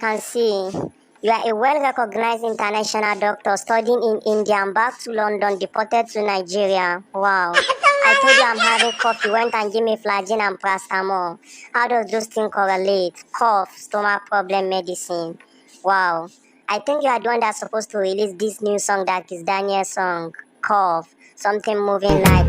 can see. You are a well-recognized international doctor studying in India and back to London, deported to Nigeria. Wow. I told you I'm having cough. You went and give me flagyl and paracetamol. How does those things correlate? Cough, stomach problem, medicine. Wow. I think you are the one that's supposed to release this new song that is Daniel's song. Cough. Something moving like...